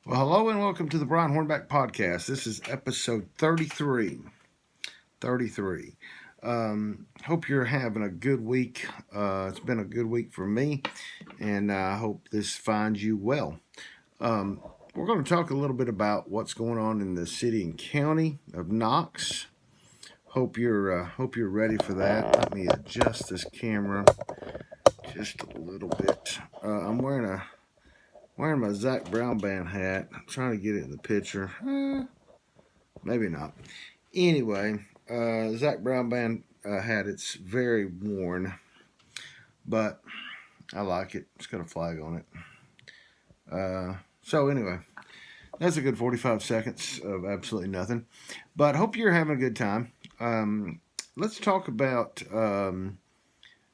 Well, hello and welcome to the Brian Hornback podcast. This is episode 33. 33. Hope you're having a good week. It's been a good week for me, and I hope this finds you well. We're going to talk a little bit about what's going on in the city and county of Knox. Hope you're ready for that. Let me adjust this camera just a little bit. I'm wearing my Zach Brown Band hat. I'm trying to get it in the picture. Maybe not. Anyway, Zach Brown Band hat. It's very worn, but I like it. It's got a flag on it. So anyway, that's a good 45 seconds of absolutely nothing. But hope you're having a good time. Let's talk about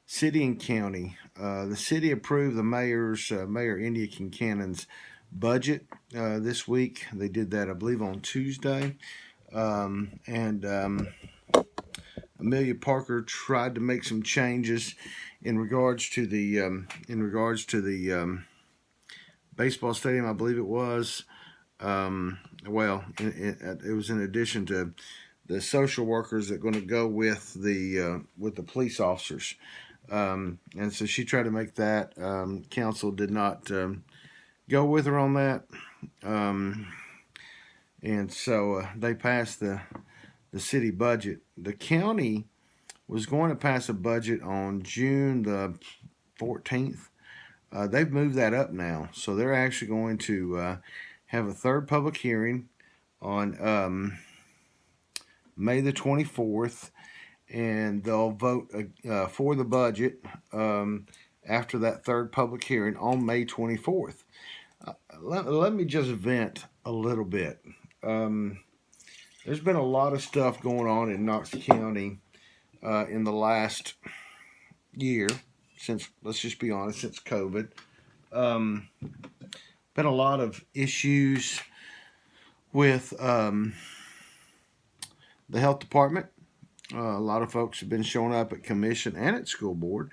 city and county. The city approved the Mayor India Kincannon's budget this week. They did that, I believe, on Tuesday. Amelia Parker tried to make some changes in regards to the baseball stadium, I believe it was. It was in addition to the social workers that are going to go with the police officers. And so she tried to make that. Council did not go with her on that. And so they passed the city budget. The county was going to pass a budget on June the 14th. They've moved that up now. So they're actually going to have a third public hearing on May the 24th. And they'll vote for the budget after that third public hearing on May 24th. Let me just vent a little bit. There's been a lot of stuff going on in Knox County in the last year, since, let's just be honest, since COVID. Been a lot of issues with the health department. A lot of folks have been showing up at commission and at school board,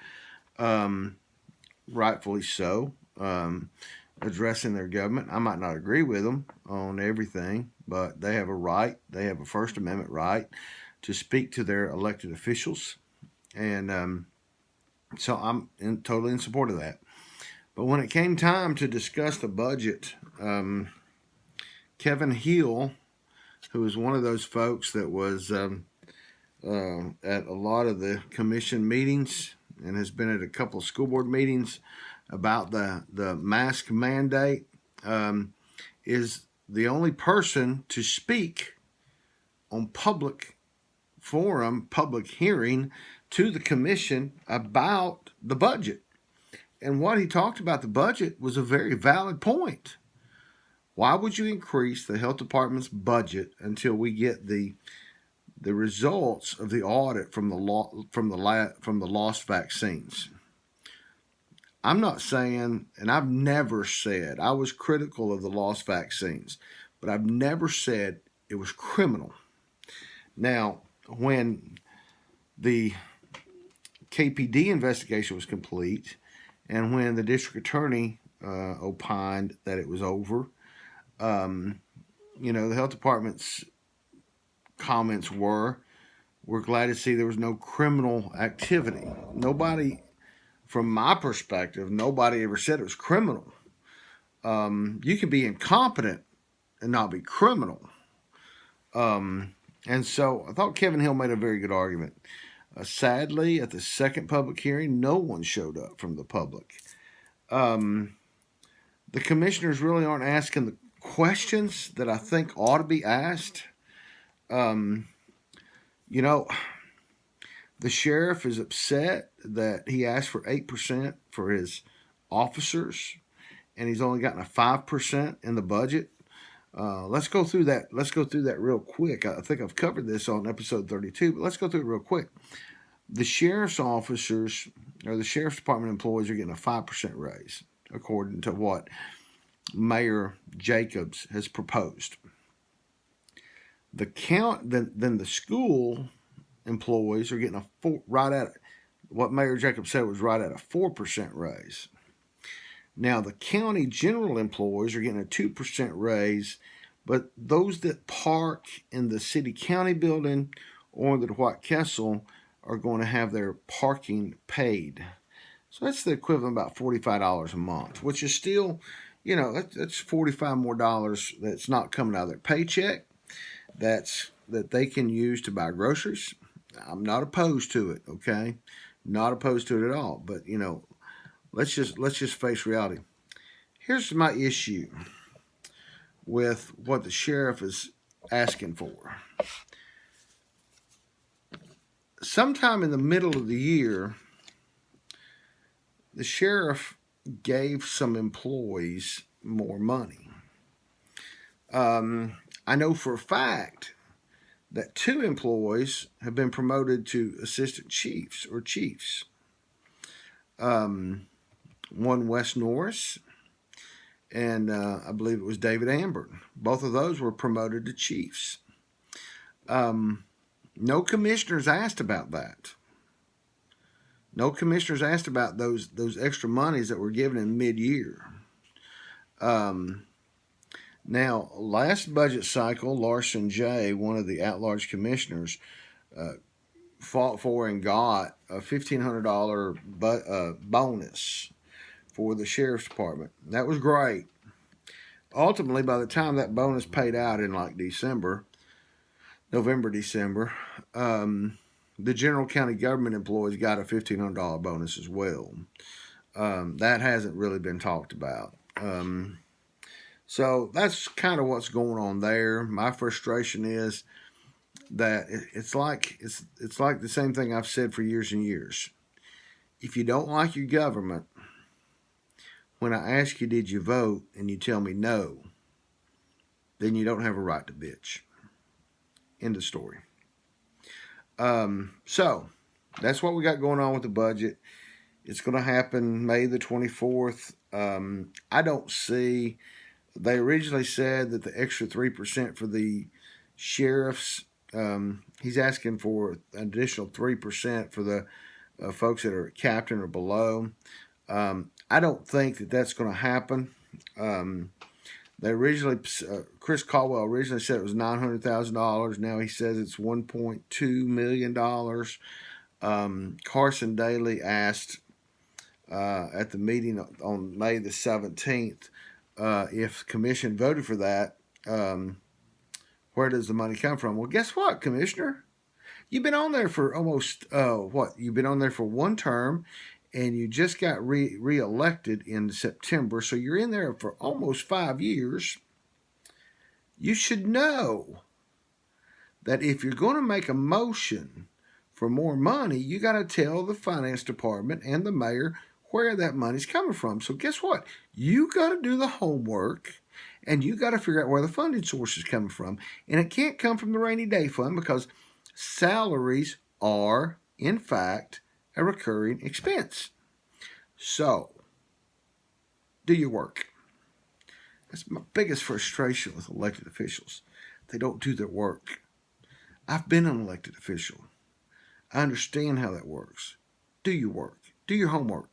rightfully so, addressing their government. I might not agree with them on everything, but they have a right. They have a First Amendment right to speak to their elected officials, and so I'm totally in support of that. But when it came time to discuss the budget, Kevin Hill, who was one of those folks that was at a lot of the commission meetings and has been at a couple of school board meetings about the mask mandate, is the only person to speak on public forum, public hearing to the commission about the budget. And what he talked about the budget was a very valid point. Why would you increase the health department's budget until we get the results of the audit from the lost vaccines? I'm not saying, and I've never said, I was critical of the lost vaccines, but I've never said it was criminal. Now, when the KPD investigation was complete, and when the district attorney opined that it was over, the health department's comments were, we're glad to see there was no criminal activity. Nobody, from my perspective, nobody ever said it was criminal. You can be incompetent and not be criminal. And so I thought Kevin Hill made a very good argument. Sadly, at the second public hearing, no one showed up from the public. The commissioners really aren't asking the questions that I think ought to be asked. The sheriff is upset that he asked for 8% for his officers, and he's only gotten a 5% in the budget. Let's go through that. Let's go through that real quick. I think I've covered this on episode 32, but let's go through it real quick. The sheriff's officers, or the sheriff's department employees, are getting a 5% raise, according to what Mayor Jacobs has proposed. Then the school employees are getting right at what Mayor Jacobs said was right at a 4% raise. Now, the county general employees are getting a 2% raise, but those that park in the city-county building or the Dwight Kessel are going to have their parking paid. So that's the equivalent of about $45 a month, which is still, that's $45 more dollars that's not coming out of their paycheck. That they can use to buy groceries. I'm not opposed to it, okay? Not opposed to it at all. But let's just face reality. Here's my issue with what the sheriff is asking for. Sometime in the middle of the year, the sheriff gave some employees more money. I know for a fact that 2 employees have been promoted to assistant chiefs or chiefs. One, Wes Norris, and I believe it was David Ambert. Both of those were promoted to chiefs. No commissioners asked about that. No commissioners asked about those extra monies that were given in mid-year. Now, last budget cycle, Larson J., one of the at-large commissioners, fought for and got a $1,500 bonus for the sheriff's department. That was great. Ultimately, by the time that bonus paid out in like November, December, the general county government employees got a $1,500 bonus as well. That hasn't really been talked about. So that's kind of what's going on there. My frustration is that it's like the same thing I've said for years and years. If you don't like your government, when I ask you, did you vote, and you tell me no, then you don't have a right to bitch. End of story. So that's what we got going on with the budget. It's going to happen May the 24th. I don't see. They originally said that the extra 3% for the sheriffs, he's asking for an additional 3% for the folks that are captain or below. I don't think that that's going to happen. They originally, Chris Caldwell originally said it was $900,000. Now he says it's $1.2 million. Carson Daly asked at the meeting on May the 17th, if commission voted for that, where does the money come from? Well, guess what, Commissioner? You've been on there for almost, You've been on there for one term, and you just got re-elected in September, so you're in there for almost 5 years. You should know that if you're going to make a motion for more money, you got to tell the finance department and the mayor where that money's coming from. So guess what? You got to do the homework, and you got to figure out where the funding source is coming from. And it can't come from the rainy day fund, because salaries are, in fact, a recurring expense. So, do your work. That's my biggest frustration with elected officials. They don't do their work. I've been an elected official. I understand how that works. Do your work. Do your homework.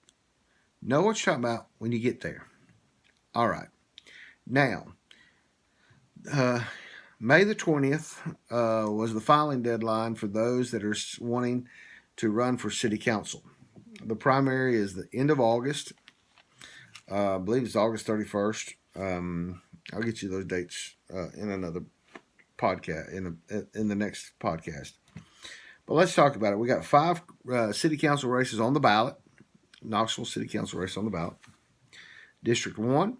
Know what you're talking about when you get there. All right. Now, May the 20th was the filing deadline for those that are wanting to run for city council. The primary is the end of August. I believe it's August 31st. I'll get you those dates in another podcast, in the next podcast. But let's talk about it. We got 5 city council races on the ballot. Knoxville City Council race on the ballot. District 1,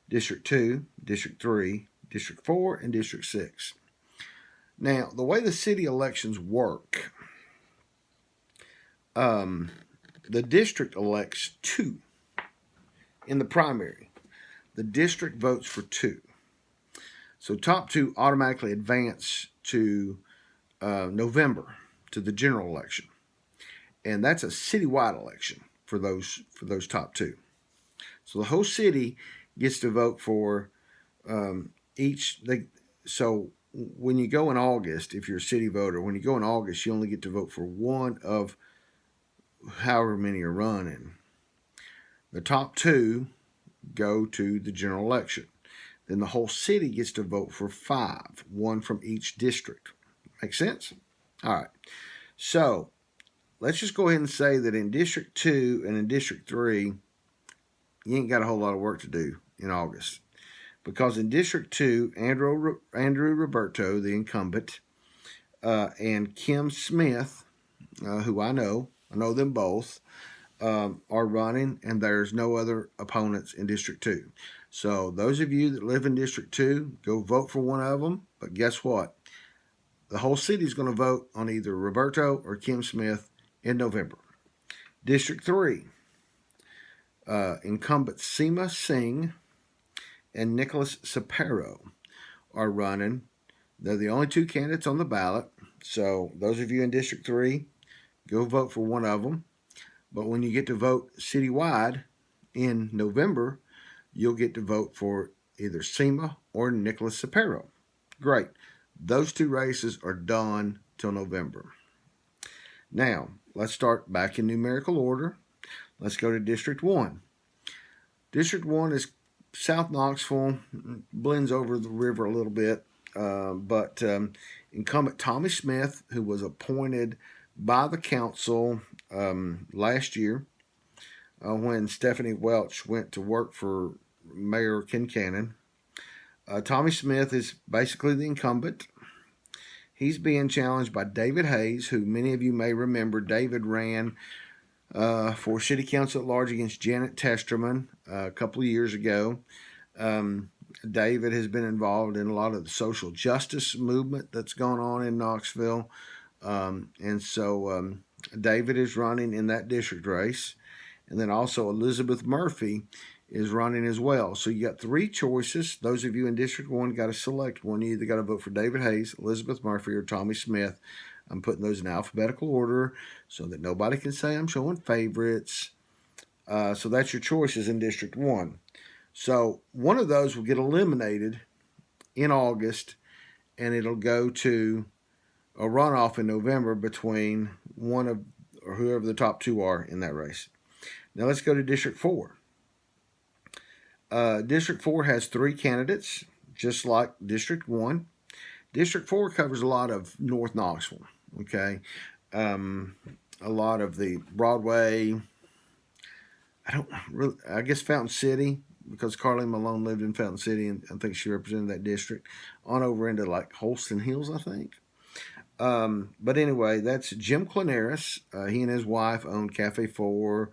District 2, District 3, District 4, and District 6. Now, the way the city elections work, the district elects 2 in the primary. The district votes for 2. So top 2 automatically advance to November, to the general election. And that's a citywide election for those top 2. So the whole city gets to vote for so when you go in August, if you're a city voter, when you go in August, you only get to vote for one of however many are running. The top 2 go to the general election. Then the whole city gets to vote for 5, 1 from each district. Make sense? All right. So let's just go ahead and say that in District 2 and in District 3, you ain't got a whole lot of work to do in August. Because in District 2, Andrew Roberto, the incumbent, and Kim Smith, who I know them both, are running, and there's no other opponents in District 2. So those of you that live in District 2, go vote for one of them. But guess what? The whole city is going to vote on either Roberto or Kim Smith in November. District 3, incumbent Seema Singh and Nicholas Sapero are running. They're the only 2 candidates on the ballot. So those of you in District 3, go vote for one of them. But when you get to vote citywide in November, you'll get to vote for either Seema or Nicholas Sapero. Great. Those 2 races are done till November. Now, let's start back in numerical order. Let's go to District 1. District 1 is South Knoxville, blends over the river a little bit, but incumbent Tommy Smith, who was appointed by the council last year when Stephanie Welch went to work for Mayor Kincannon. Tommy Smith is basically the incumbent. He's being challenged by David Hayes, who many of you may remember. David ran for City Council at large against Janet Testerman a couple of years ago. David has been involved in a lot of the social justice movement that's gone on in Knoxville. And so David is running in that district race. And then also Elizabeth Murphy is running as well. So you got 3 choices. Those of you in District 1 got to select one. You either got to vote for David Hayes, Elizabeth Murphy, or Tommy Smith. I'm putting those in alphabetical order so that nobody can say I'm showing favorites. So that's your choices in District 1. So one of those will get eliminated in August, and it'll go to a runoff in November between one of or whoever the top 2 are in that race. Now let's go to District 4. District 4 has 3 candidates, just like District 1. District 4 covers a lot of North Knoxville, okay? A lot of the Broadway, I guess Fountain City, because Carly Malone lived in Fountain City, and I think she represented that district, on over into like Holston Hills, I think. But anyway, that's Jim Clanaris. He and his wife own Cafe 4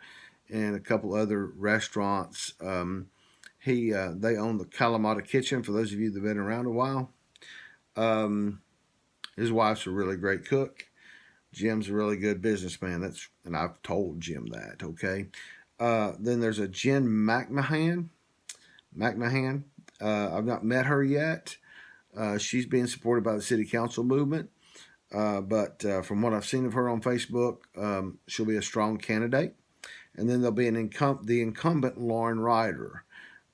and a couple other restaurants. They own the Kalamata Kitchen, for those of you that have been around a while. His wife's a really great cook. Jim's a really good businessman. And I've told Jim that, okay? Then there's a Jen McMahon. I've not met her yet. She's being supported by the city council movement. But from what I've seen of her on Facebook, she'll be a strong candidate. And then there'll be the incumbent Lauren Ryder.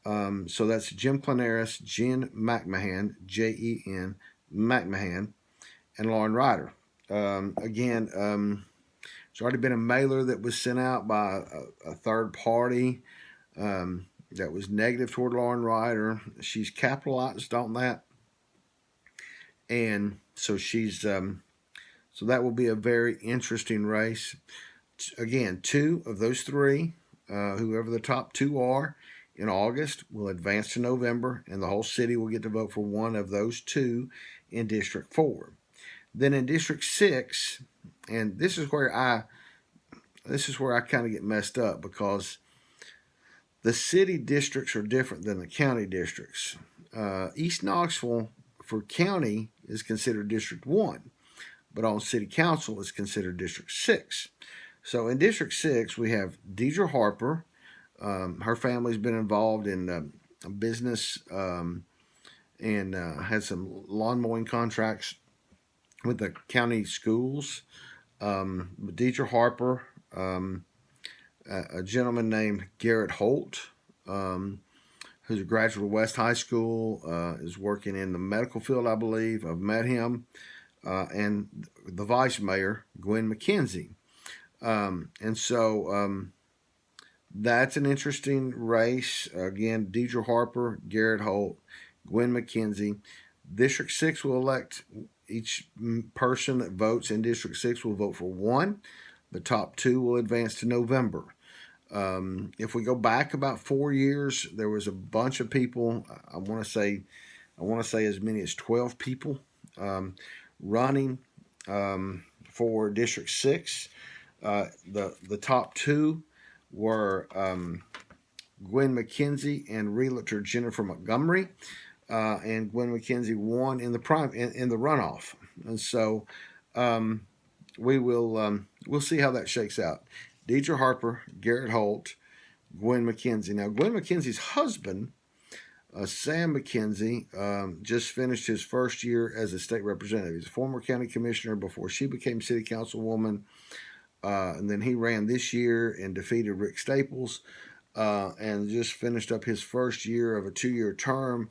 So that's Jim Clanaris, Jen McMahon, Jen McMahon, and Lauren Ryder. Again, there's already been a mailer that was sent out by a third party that was negative toward Lauren Ryder. She's capitalized on that. And so so that will be a very interesting race. Again, 2 of those 3, whoever the top 2 are in August, will advance to November, and the whole city will get to vote for one of those 2 in District 4. Then in District 6, and this is where I kind of get messed up, because the city districts are different than the county districts. East Knoxville for county is considered District 1, but on city council is considered District 6. So in District 6, we have Deidre Harper. Her family's been involved in business and had some lawn mowing contracts with the county schools. Deidre Harper, a gentleman named Garrett Holt, who's a graduate of West High School, is working in the medical field, I believe. I've met him. And the vice mayor, Gwen McKenzie. And so That's an interesting race. Again, Deidre Harper, Garrett Holt, Gwen McKenzie. District 6 will elect each person that votes in District 6 will vote for one. The top two will advance to November. If we go back about 4 years, there was a bunch of people. I want to say as many as 12 people running for District 6. The top two were Gwen McKenzie and realtor Jennifer Montgomery. And Gwen McKenzie won in the runoff, and so we'll see how that shakes out. Deidre Harper, Garrett Holt, Gwen McKenzie. Now, Gwen McKenzie's husband, Sam McKenzie, just finished his first year as a state representative. He's a former county commissioner before she became city councilwoman, and then he ran this year and defeated Rick Staples, and just finished up his first year of a 2-year term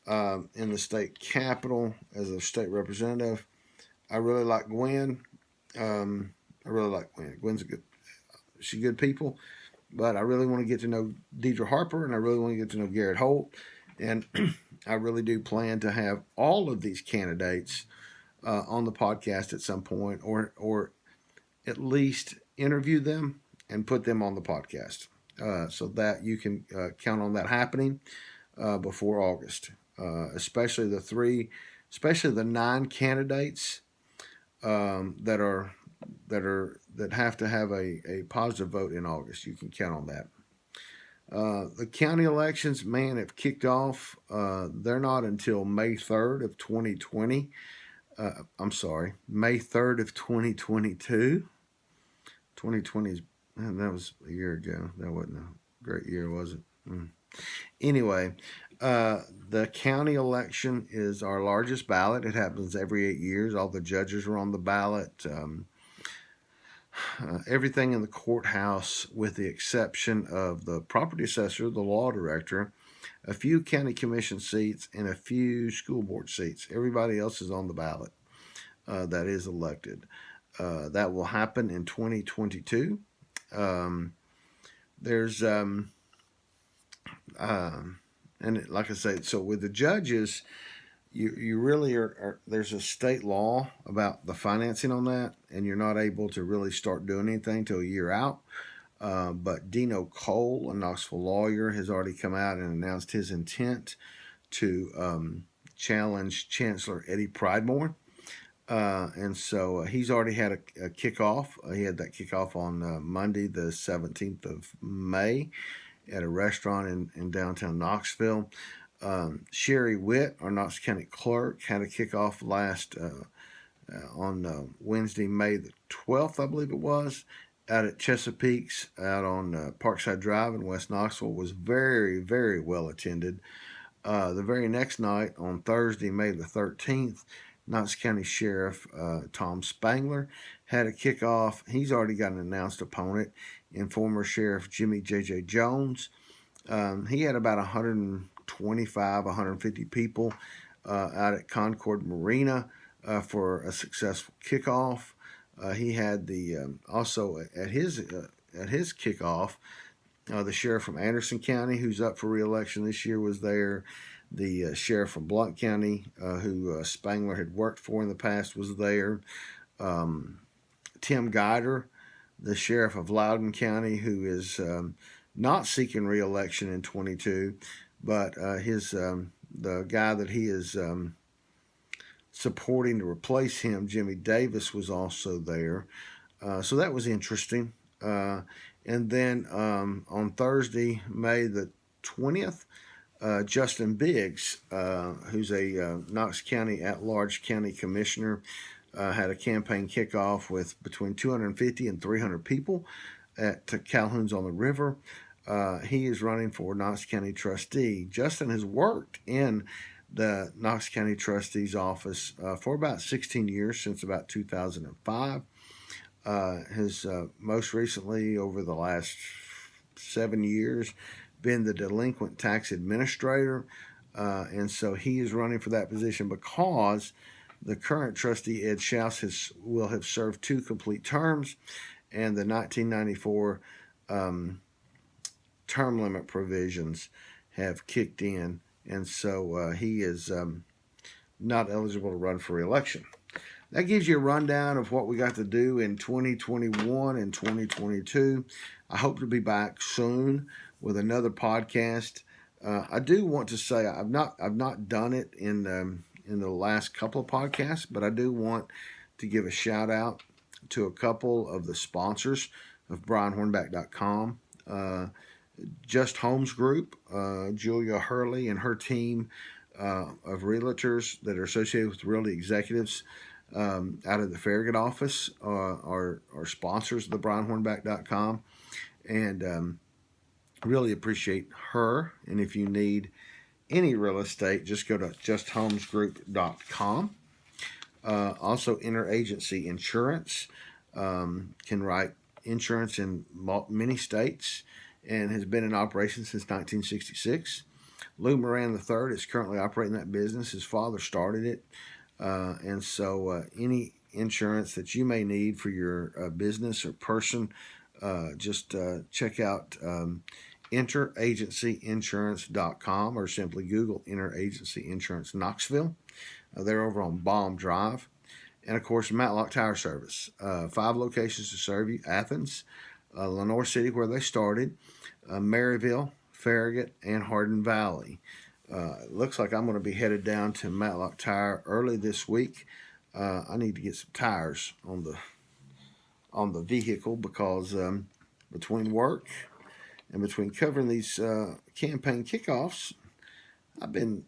in the state capitol as a state representative. I really like Gwen. Gwen's she's good people, but I really want to get to know Deidre Harper, and I really want to get to know Garrett Holt, and I really do plan to have all of these candidates on the podcast at some point, or at least interview them and put them on the podcast, so that you can count on that happening before August. Especially the 9 candidates that have to have a positive vote in August. You can count on that. The county elections, man, have kicked off. They're not until May 3rd of 2020. I'm sorry, May 3rd of 2022. 2020 that was a year ago. That wasn't a great year, was it? Anyway, the county election is our largest ballot. It happens every 8 years. All the judges are on the ballot. Everything in the courthouse, with the exception of the property assessor, the law director, a few county commission seats, and a few school board seats. Everybody else is on the ballot that is elected. That will happen in 2022. And like I say, so with the judges, you really are there's a state law about the financing on that, and you're not able to really start doing anything till a year out. But Dino Cole, a Knoxville lawyer, has already come out and announced his intent to challenge Chancellor Eddie Pridemore. And so he's already had a kickoff. He had that kickoff on Monday, the 17th of May, at a restaurant in downtown Knoxville. Sherry Witt, our Knox County clerk, had a kickoff on Wednesday, May the 12th, I believe it was, out at Chesapeake's, out on Parkside Drive in West Knoxville. Was very, very well attended. The very next night, on Thursday, May the 13th, Knox County Sheriff Tom Spangler had a kickoff. He's already got an announced opponent in former Sheriff Jimmy J.J. Jones. He had about 125, 150 people out at Concord Marina for a successful kickoff. He had also at his kickoff, the sheriff from Anderson County, who's up for re-election this year, was there. The sheriff from Blount County, who Spangler had worked for in the past, was there. Tim Guider, the sheriff of Loudoun County, who is not seeking re-election in 22, but the guy that he is supporting to replace him, Jimmy Davis, was also there. So that was interesting. And then on Thursday, May the 20th, Justin Biggs, who's a Knox County at-large county commissioner, had a campaign kickoff with between 250 and 300 people at Calhoun's on the River. He is running for Knox County trustee. Justin has worked in the Knox County trustee's office for about 16 years, since about 2005. Has most recently, over the last 7 years, been the delinquent tax administrator, and so he is running for that position because the current trustee, Ed Schaus, will have served 2 complete terms, and the 1994 term limit provisions have kicked in, and so he is not eligible to run for election. That gives you a rundown of what we got to do in 2021 and 2022. I hope to be back soon with another podcast. I do want to say I've not done it in the last couple of podcasts, but I do want to give a shout out to a couple of the sponsors of BrianHornback.com. Just Homes Group, Julia Hurley and her team of realtors that are associated with Realty Executives out of the Farragut office are sponsors of the BrianHornback.com, and really appreciate her. And if you need any real estate, just go to justhomesgroup.com. Also, Interagency Insurance can write insurance in many states and has been in operation since 1966. Lou Moran III is currently operating that business. His father started it. And so any insurance that you may need for your business or person, just check out interagencyinsurance.com or simply Google Interagency Insurance Knoxville. They're over on Baum Drive. And, of course, Matlock Tire Service. 5 locations to serve you: Athens, Lenore City, where they started, Maryville, Farragut, and Hardin Valley. It looks like I'm going to be headed down to Matlock Tire early this week. I need to get some tires on the vehicle because between work and between covering these campaign kickoffs, I've been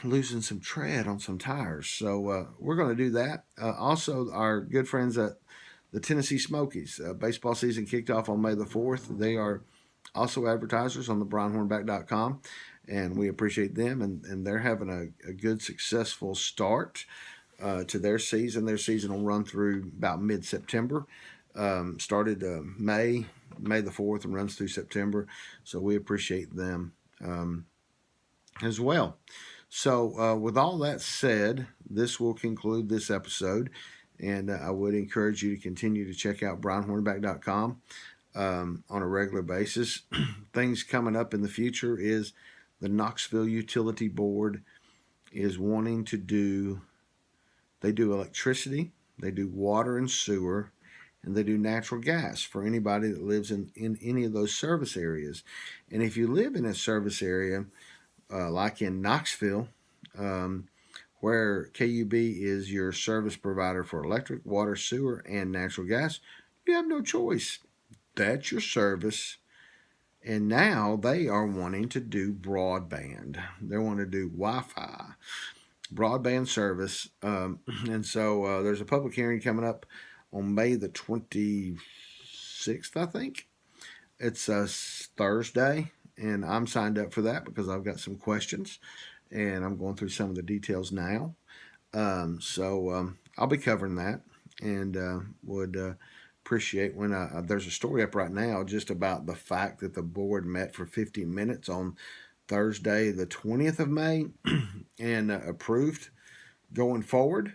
losing some tread on some tires. So we're going to do that. Also, our good friends at the Tennessee Smokies, baseball season kicked off on May the 4th. They are also advertisers on the BrianHornback.com, and we appreciate them. And they're having a good, successful start to their season. Their season will run through about mid-September. Started May the 4th and runs through September. So we appreciate them as well. So with all that said, this will conclude this episode. And I would encourage you to continue to check out BrianHornback.com on a regular basis. Things coming up in the future is the Knoxville Utility Board is wanting to do electricity, they do water and sewer, and they do natural gas for anybody that lives in any of those service areas. And if you live in a service area, like in Knoxville, where KUB is your service provider for electric, water, sewer, and natural gas, you have no choice. That's your service. And now they are wanting to do broadband. They want to do Wi-Fi, broadband service. And so there's a public hearing coming up on May the 26th, I think. It's a Thursday, and I'm signed up for that because I've got some questions. And I'm going through some of the details now. So I'll be covering that, and would appreciate when there's a story up right now just about the fact that the board met for 50 minutes on Thursday, the 20th of May, and approved going forward,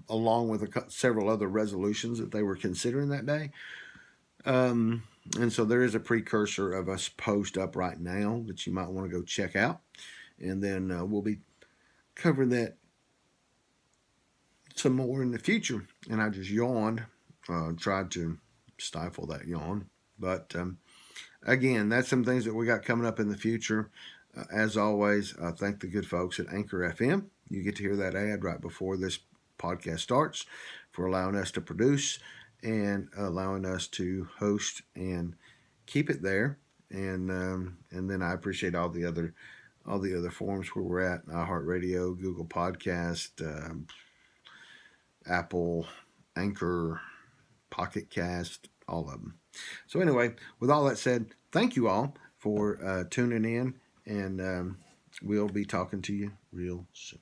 along with several other resolutions that they were considering that day. And so there is a precursor of us post up right now that you might want to go check out. And then we'll be covering that some more in the future. And I just yawned, tried to stifle that yawn. But again, that's some things that we got coming up in the future. As always, I thank the good folks at Anchor FM. You get to hear that ad right before this podcast starts for allowing us to produce and allowing us to host and keep it there. And then I appreciate all the other forums where we're at: iHeartRadio, Google Podcast, Apple, Anchor, Pocket Cast, all of them. So anyway, with all that said, thank you all for tuning in, and we'll be talking to you real soon.